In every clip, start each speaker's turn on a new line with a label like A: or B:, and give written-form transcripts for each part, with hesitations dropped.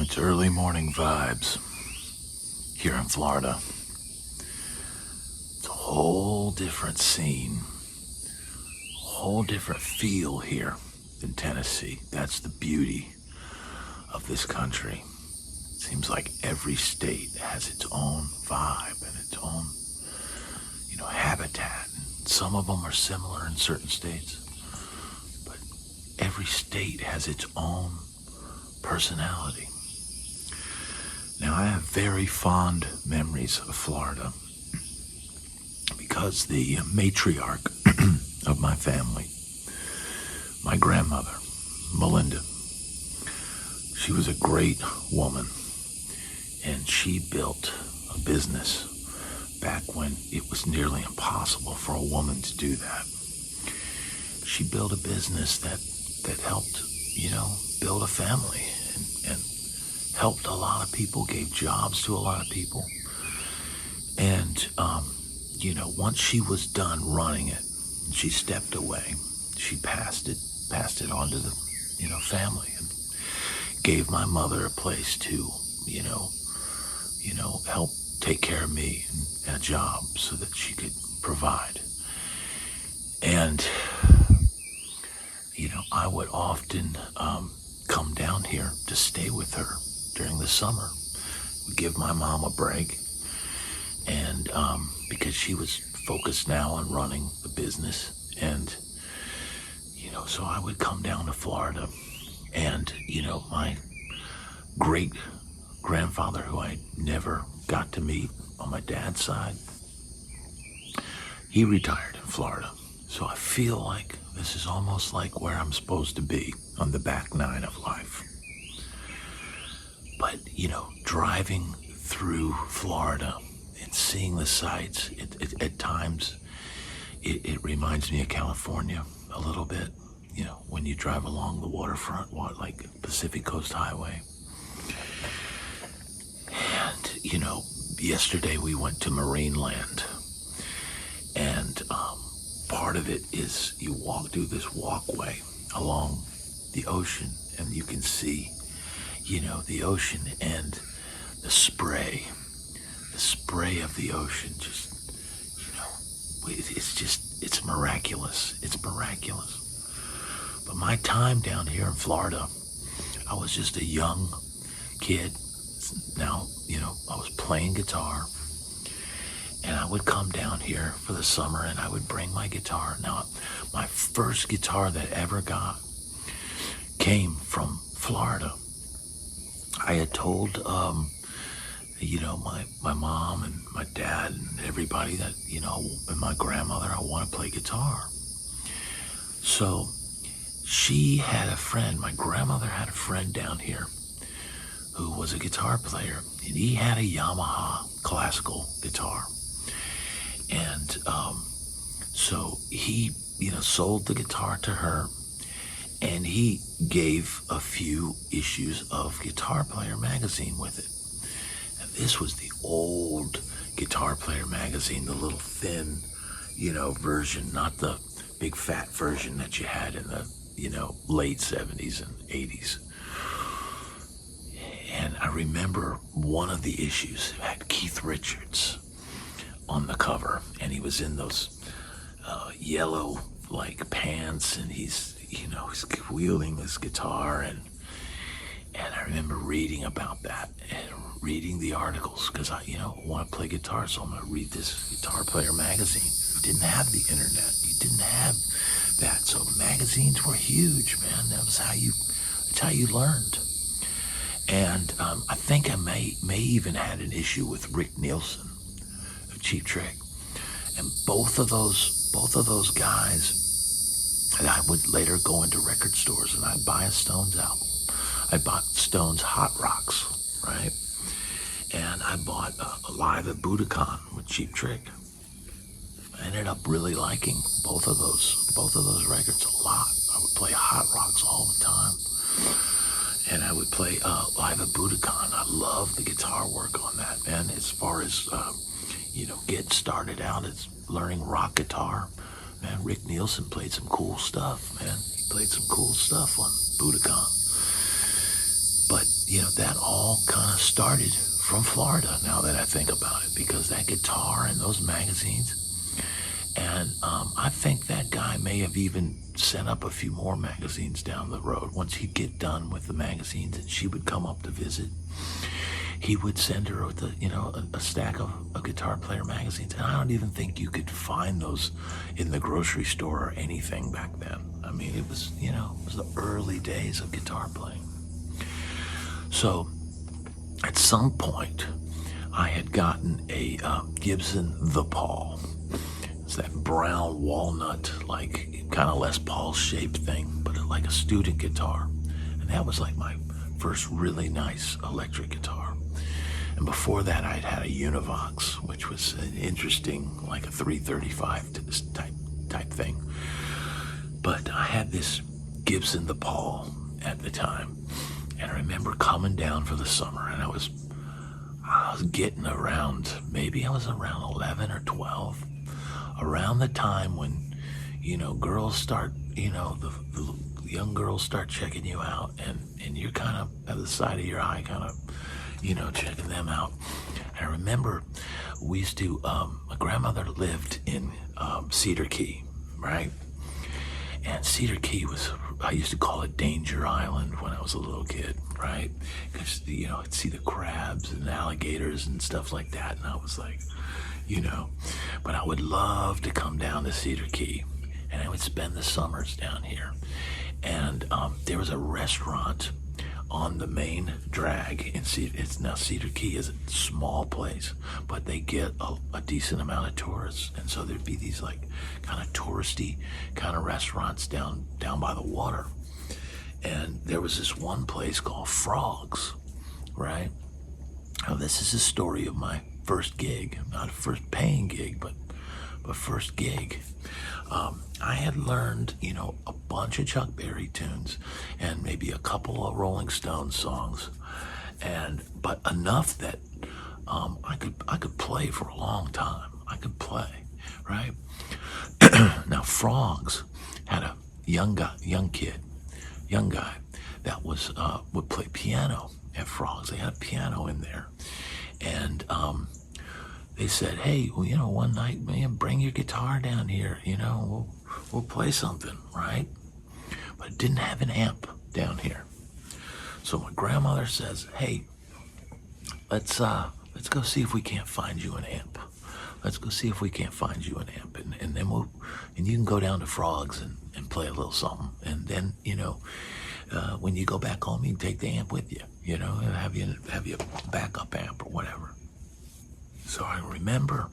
A: It's early morning vibes here in Florida. It's a whole different scene, a whole different feel here than Tennessee. That's the beauty of this country. It seems like every state has its own vibe and its own, habitat. And some of them are similar in certain states, but every state has its own personality. Now, I have very fond memories of Florida because the matriarch of my family, my grandmother, Melinda, she was a great woman, and she built a business back when it was nearly impossible for a woman to do that. She built a business that helped, build a family and helped a lot of people, gave jobs to a lot of people. And, once she was done running it, she stepped away. She passed it on to the, family, and gave my mother a place to, help take care of me and a job so that she could provide. And, I would often come down here to stay with her during the summer. Would give my mom a break, and because she was focused now on running the business, and so I would come down to Florida, and my great grandfather, who I never got to meet on my dad's side, he retired in Florida. So I feel like this is almost like where I'm supposed to be, on the back nine of life. But, driving through Florida and seeing the sights, at times, it reminds me of California a little bit, when you drive along the waterfront, like Pacific Coast Highway. And, yesterday we went to Marineland, and part of it is you walk through this walkway along the ocean, and you can see the ocean and the spray of the ocean. Just, it's miraculous. It's miraculous. But my time down here in Florida, I was just a young kid. Now, I was playing guitar, and I would come down here for the summer, and I would bring my guitar. Now, my first guitar that I ever got came from Florida. I had told, my mom and my dad and everybody that, and my grandmother, I want to play guitar. So she had a friend, my grandmother had a friend down here who was a guitar player, and he had a Yamaha classical guitar. And so he, sold the guitar to her, and he gave a few issues of Guitar Player magazine with it. And this was the old Guitar Player magazine, the little thin, version, not the big fat version that you had in the, late 70s and 80s. And I remember one of the issues had Keith Richards on the cover, and he was in those yellow pants, and he's wielding this guitar, and I remember reading about that and reading the articles, because I want to play guitar, so I'm going to read this Guitar Player magazine. You didn't have the internet, you didn't have that, so magazines were huge, man. That's how you learned. And I think I may even had an issue with Rick Nielsen of Cheap Trick, and both of those guys. And I would later go into record stores, and I'd buy a Stones album. I bought Stones Hot Rocks, right? And I bought Live at Budokan with Cheap Trick. I ended up really liking both of those records a lot. I would play Hot Rocks all the time, and I would play Live at Budokan. I love the guitar work on that, man. As far as get started out as learning rock guitar, man, Rick Nielsen played some cool stuff, man. He played some cool stuff on Budokan. But, that all kind of started from Florida, now that I think about it, because that guitar and those magazines. And I think that guy may have even set up a few more magazines down the road. Once he'd get done with the magazines and she would come up to visit, he would send her with a stack of Guitar Player magazines. And I don't even think you could find those in the grocery store or anything back then. I mean, it was the early days of guitar playing. So at some point, I had gotten a Gibson The Paul. It's that brown walnut, like kind of Les Paul shaped thing, but like a student guitar. And that was like my first really nice electric guitar. And before that, I'd had a Univox, which was an interesting, like a 335 to this type thing. But I had this Gibson The Paul at the time. And I remember coming down for the summer, and I was getting around, maybe I was around 11 or 12, around the time when, girls start, the young girls start checking you out, and you're kind of at the side of your eye, kind of, checking them out. And I remember we used to, my grandmother lived in Cedar Key, right? And Cedar Key I used to call it Danger Island when I was a little kid, right? Because, I'd see the crabs and alligators and stuff like that. And I was like, but I would love to come down to Cedar Key. And I would spend the summers down here. And there was a restaurant on the main drag in Cedar Key is a small place, but they get a decent amount of tourists, and so there'd be these like kind of touristy kind of restaurants down by the water. And there was this one place called Frogs, right? Now this is the story of my first gig, not a first paying gig, but first gig. I had learned, a bunch of Chuck Berry tunes and maybe a couple of Rolling Stones songs, but enough that I could play for a long time. I could play, right? Now Frogs had a young guy that would play piano at Frogs. They had a piano in there, and they said, hey, well, one night, man, bring your guitar down here, we'll play something, right? But it didn't have an amp down here. So my grandmother says, hey, let's go see if we can't find you an amp. Let's go see if we can't find you an amp. And then you can go down to Frogs and play a little something. And then, when you go back home, you can take the amp with you, have you a backup amp or whatever. So I remember,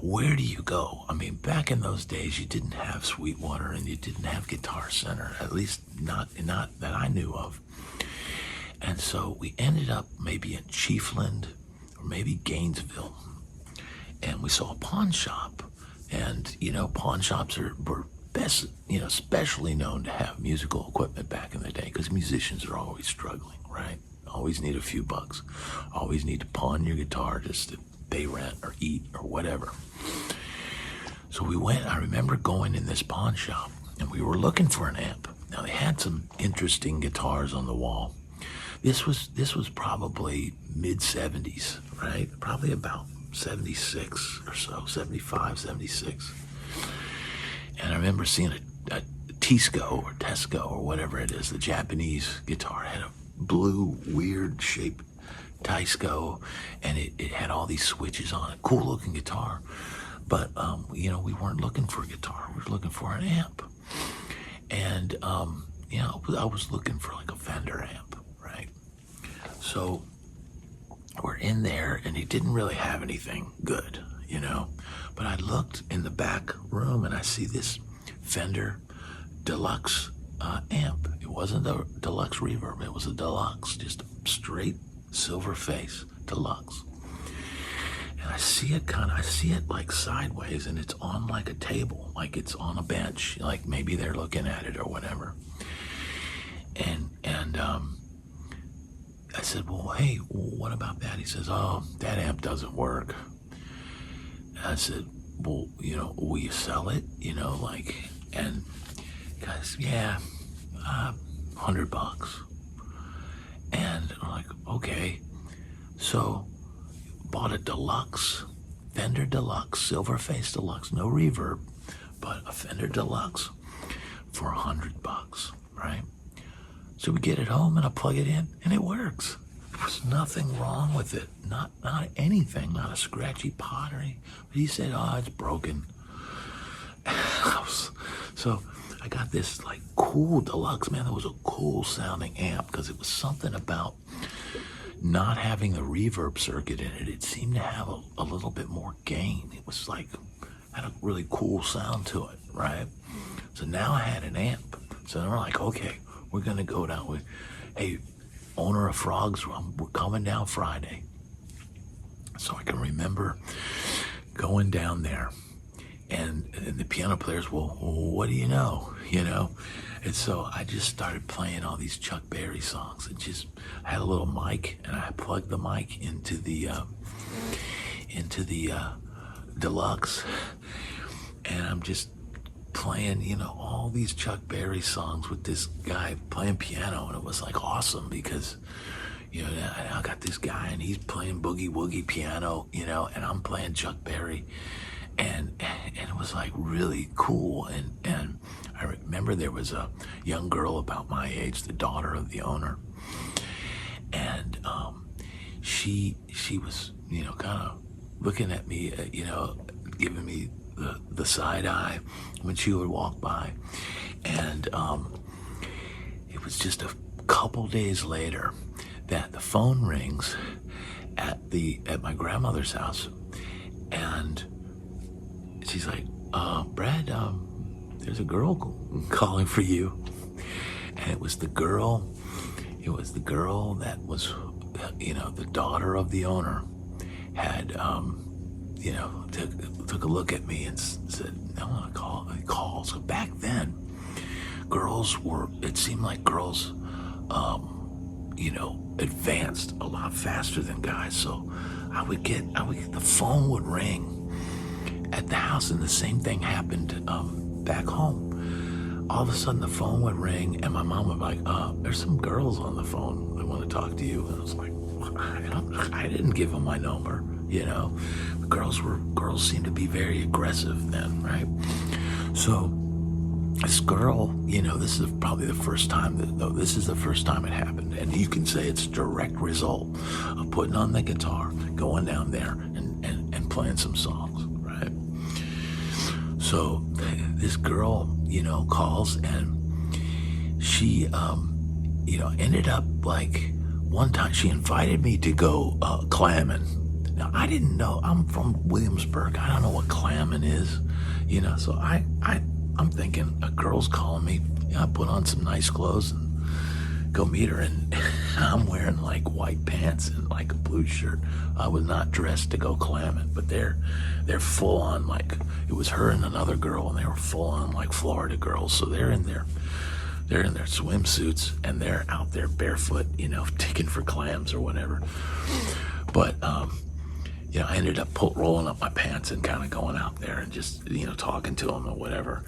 A: where do you go? I mean, back in those days, you didn't have Sweetwater and you didn't have Guitar Center, at least not that I knew of. And so we ended up maybe in Chiefland or maybe Gainesville. And we saw a pawn shop. And, pawn shops were best, especially known to have musical equipment back in the day, because musicians are always struggling, right? Always need a few bucks. Always need to pawn your guitar just to pay rent or eat or whatever. So we went, I remember going in this pawn shop, and we were looking for an amp. Now they had some interesting guitars on the wall. This was probably mid-70s, right? Probably about 76 or so, 75, 76. And I remember seeing a Tisco or Tesco or whatever it is, the Japanese guitar. It had a blue, weird shaped Tisco, and it had all these switches on it. Cool looking guitar. But, we weren't looking for a guitar. We were looking for an amp. And, I was looking for like a Fender amp, right? So we're in there, and he didn't really have anything good, But I looked in the back room, and I see this Fender Deluxe amp. It wasn't a Deluxe Reverb. It was a Deluxe, just a straight silver face Deluxe. And I see it like sideways, and it's on like a table, like it's on a bench, like maybe they're looking at it or whatever. And I said, well, hey, what about that? He says, oh, that amp doesn't work. And I said, well, will you sell it? And guys, yeah, $100. like, okay. So bought a deluxe, Fender Deluxe, silver face deluxe, no reverb, but a Fender Deluxe for $100, right? So we get it home and I plug it in and it works. There's nothing wrong with it. Not anything, not a scratchy pot or anything. But he said, oh, it's broken. So I got this like cool deluxe, man. That was a cool sounding amp because it was something about not having the reverb circuit in it. It seemed to have a little bit more gain. It was like, had a really cool sound to it, right? So now I had an amp. So then we're like, okay, we're going to go down with, hey, owner of Frogs, we're coming down Friday. So I can remember going down there. And the piano players, well, what do you know? And so I just started playing all these Chuck Berry songs. And just I had a little mic, and I plugged the mic into the deluxe, and I'm just playing, all these Chuck Berry songs with this guy playing piano, and it was like awesome because, I got this guy and he's playing boogie woogie piano, and I'm playing Chuck Berry. And it was like really cool. And I remember there was a young girl about my age, the daughter of the owner. And she was, kind of looking at me, giving me the side eye when she would walk by. And it was just a couple days later that the phone rings at my grandmother's house. And she's like, Brad, there's a girl calling for you. And it was the girl that was, the daughter of the owner had, took a look at me and said, I want to call. So back then, it seemed like girls, advanced a lot faster than guys. So the phone would ring at the house, and the same thing happened back home. All of a sudden the phone would ring and my mom would be like, there's some girls on the phone, I want to talk to you. And I was like, I didn't give them my number. Girls seemed to be very aggressive then, right? So this girl, this is probably the first time it happened, and you can say it's a direct result of putting on the guitar, going down there and playing some songs, right? So this girl, calls, and she, ended up like one time she invited me to go clamming. Now I didn't know. I'm from Williamsburg. I don't know what clamming is, So I'm thinking a girl's calling me. I put on some nice clothes and go meet her, and I'm wearing like white pants and like a blue shirt. I was not dressed to go clamming, but they're full on, like it was her and another girl, and they were full on like Florida girls. So they're in their swimsuits and they're out there barefoot, digging for clams or whatever. But I ended up rolling up my pants and kind of going out there and just talking to them or whatever.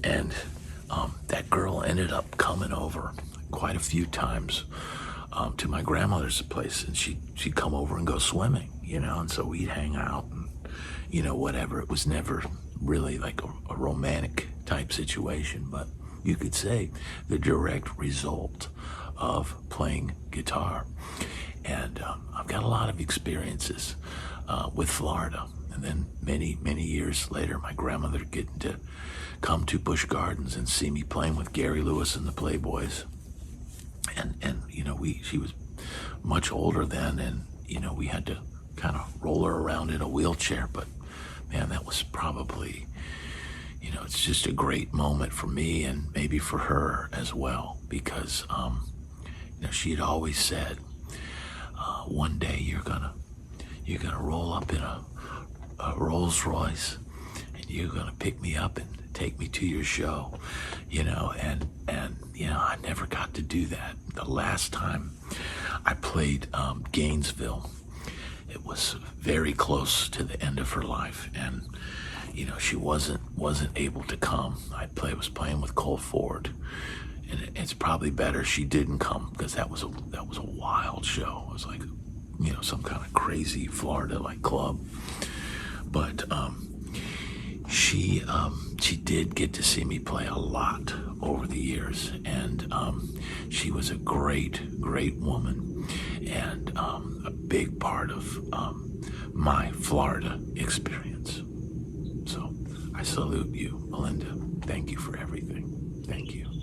A: And that girl ended up coming over quite a few times to my grandmother's place, and she'd come over and go swimming, and so we'd hang out and whatever. It was never really like a romantic type situation, but you could say the direct result of playing guitar. And I've got a lot of experiences with Florida. And then many years later, my grandmother getting to come to Busch Gardens and see me playing with Gary Lewis and the Playboys. And she was much older then, and we had to kind of roll her around in a wheelchair. But man, that was probably, it's just a great moment for me and maybe for her as well, because she had always said, one day you're gonna roll up in a Rolls Royce, and you're gonna pick me up and take me to your show, and I never got to do that. The last time I played Gainesville, it was very close to the end of her life, and she wasn't able to come. I was playing with Cole Ford, and it's probably better she didn't come, because that was a wild show. It was like, some kind of crazy Florida like club. But she did get to see me play a lot over the years, and she was a great woman, and a big part of my Florida experience. So I salute you, Melinda. Thank you for everything. Thank you.